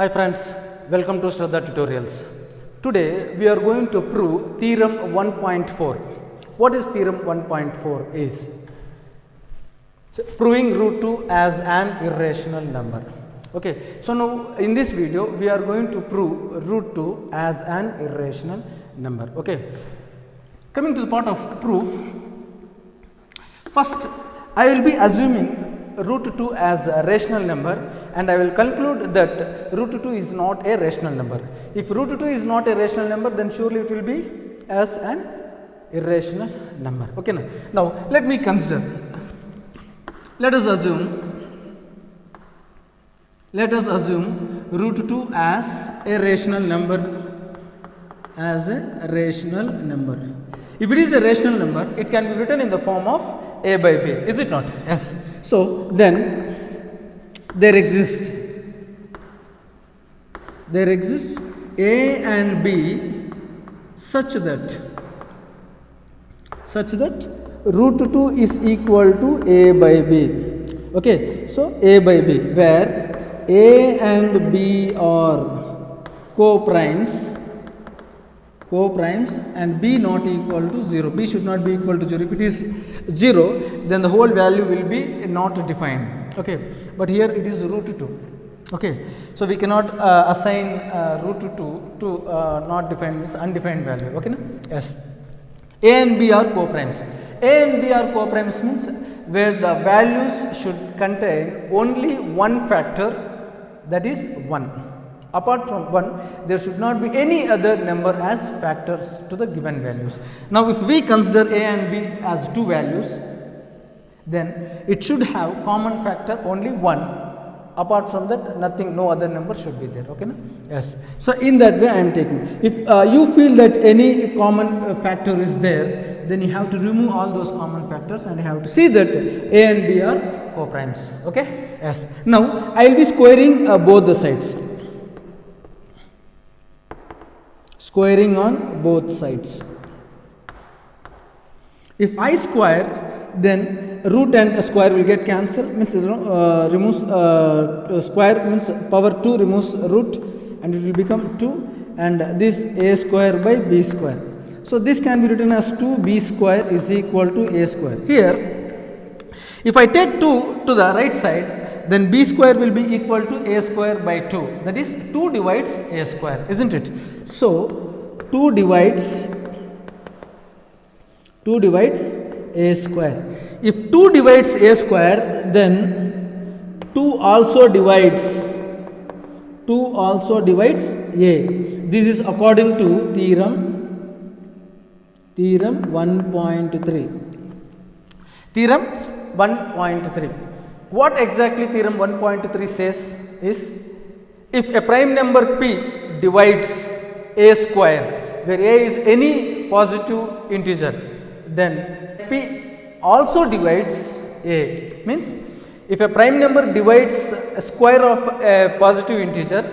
Hi friends, welcome to Shraddha Tutorials. Today we are going to prove theorem 1.4. What is theorem 1.4 is? Proving root 2 as an irrational number. Okay, so now in this video we are going to prove root 2 as an irrational number. Okay, coming to the part of proof, first I will be assuming root 2 as a rational number and I will conclude that root 2 is not a rational number. If root 2 is not a rational number, then surely it will be as an irrational number. Okay, now let me consider. Let us assume root 2 as a rational number. If it is a rational number, it can be written in the form of a by b, is it not? Yes. So then there exists a and b such that root 2 is equal to a by b. Okay, so a by b, where a and b are co-primes and b not equal to 0. B should not be equal to 0. If it is 0, then the whole value will be not defined. Okay, but here it is root 2. Okay, so we cannot assign root 2 to not defined, means undefined value. Okay, na? Yes. A and b are co-primes. A and b are co-primes means where the values should contain only one factor, that is 1. Apart from 1, there should not be any other number as factors to the given values. Now, if we consider a and b as two values, then it should have common factor only 1. Apart from that, nothing, no other number should be there. Okay, na? Yes. So in that way I am taking. If you feel that any common factor is there, then you have to remove all those common factors and you have to see that a and b are co-primes. Okay. Yes. Now I will be squaring both the sides. Squaring on both sides. If I square, then root and square will get cancelled, means removes square means power 2 removes root and it will become 2, and this a square by b square. So this can be written as 2b square is equal to a square. Here if I take 2 to the right side, then b square will be equal to a square by 2, that is 2 divides a square, isn't it? So 2 divides a square. If 2 divides a square, then 2 also divides a. This is according to theorem 1.3. Theorem 1.3. What exactly theorem 1.3 says is, if a prime number p divides a square, where a is any positive integer, then p also divides a. Means if a prime number divides a square of a positive integer,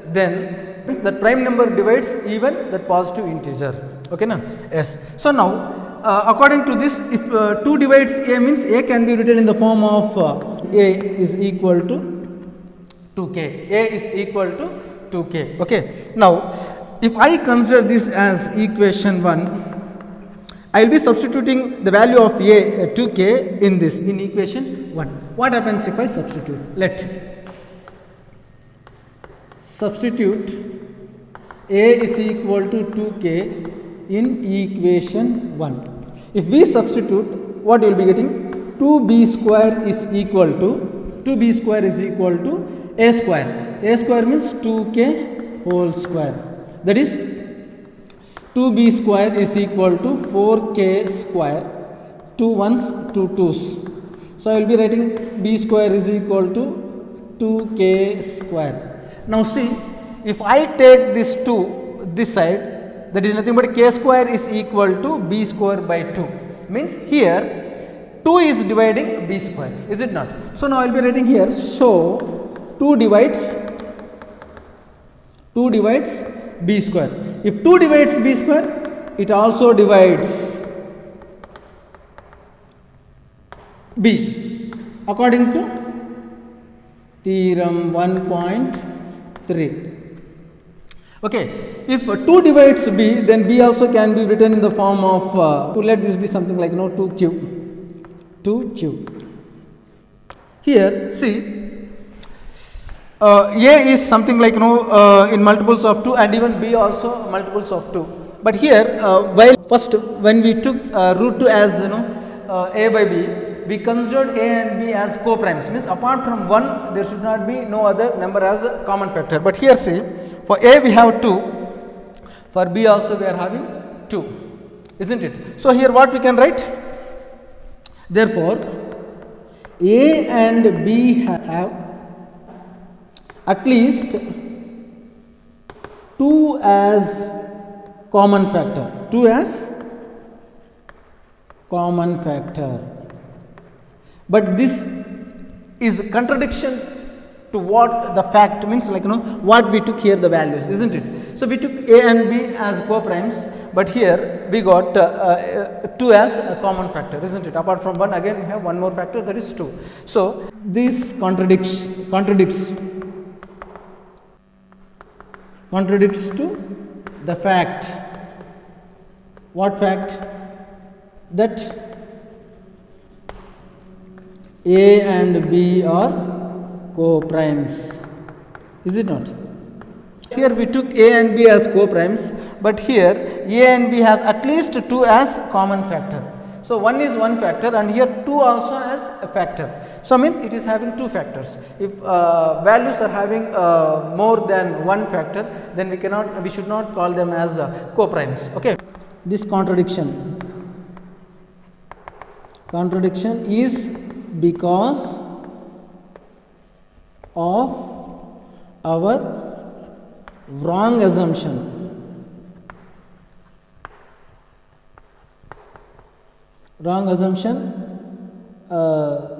then means that prime number divides even that positive integer. Okay, na? Yes. So now according to this, if 2 divides a, means a can be written in the form of a is equal to 2k. A is equal to 2k. Okay. Now if I consider this as equation 1, I will be substituting the value of a 2k in equation 1. What happens if I substitute? Substitute a is equal to 2k in equation 1. If we substitute, what you will be getting? 2b square is equal to a square. A square means 2k whole square. That is 2b square is equal to 4k square, 2 ones, 2 twos. So I will be writing b square is equal to 2k square. Now see, if I take this 2 this side, that is nothing but k square is equal to b square by 2. Means here 2 is dividing b square, is it not? So now I will be writing here, so 2 divides b square. If 2 divides b square, it also divides b according to theorem 1.3. 3. Okay, if 2 divides b, then b also can be written in the form of, let this be something like 2q. 2q. Here, see, a is something like in multiples of 2, and even b also multiples of 2. But here, while first when we took root 2 as a by b, we considered a and b as co-primes. Means apart from 1, there should not be no other number as a common factor. But here, see, for a we have 2, for b also we are having 2, isn't it? So here what we can write? Therefore, a and b have at least 2 as common factor. 2 as common factor. But this is a contradiction to what the fact means, like what we took here the values, isn't it? So we took a and b as co-primes, but here we got 2 as a common factor, isn't it? Apart from 1, again we have one more factor, that is 2. So this contradicts to the fact. What fact? That a and b are co-primes, is it not? Here we took a and b as co-primes, but here a and b has at least 2 as common factor. So 1 is one factor, and here 2 also as a factor. So means it is having 2 factors. If values are having more than one factor, then we should not call them as co-primes. Okay. This contradiction is because of our wrong assumption.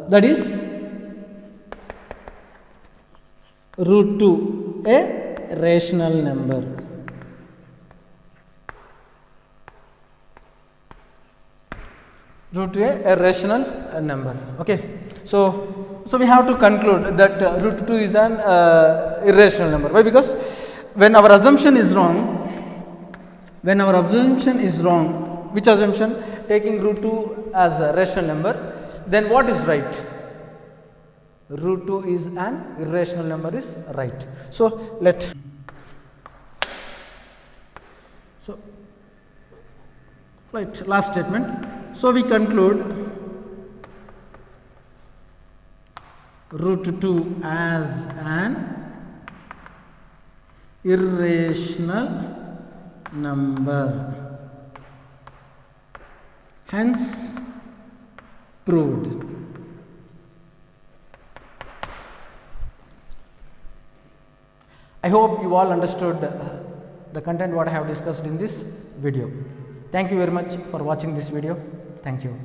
That is root 2 a rational number. Root 2 a rational number. Okay. So we have to conclude that root 2 is an irrational number. Why? Because when our assumption is wrong, which assumption? Taking root 2 as a rational number, then what is right? Root 2 is an irrational number is right. So last statement. So we conclude root 2 as an irrational number. Hence proved. I hope you all understood the content what I have discussed in this video. Thank you very much for watching this video. Thank you.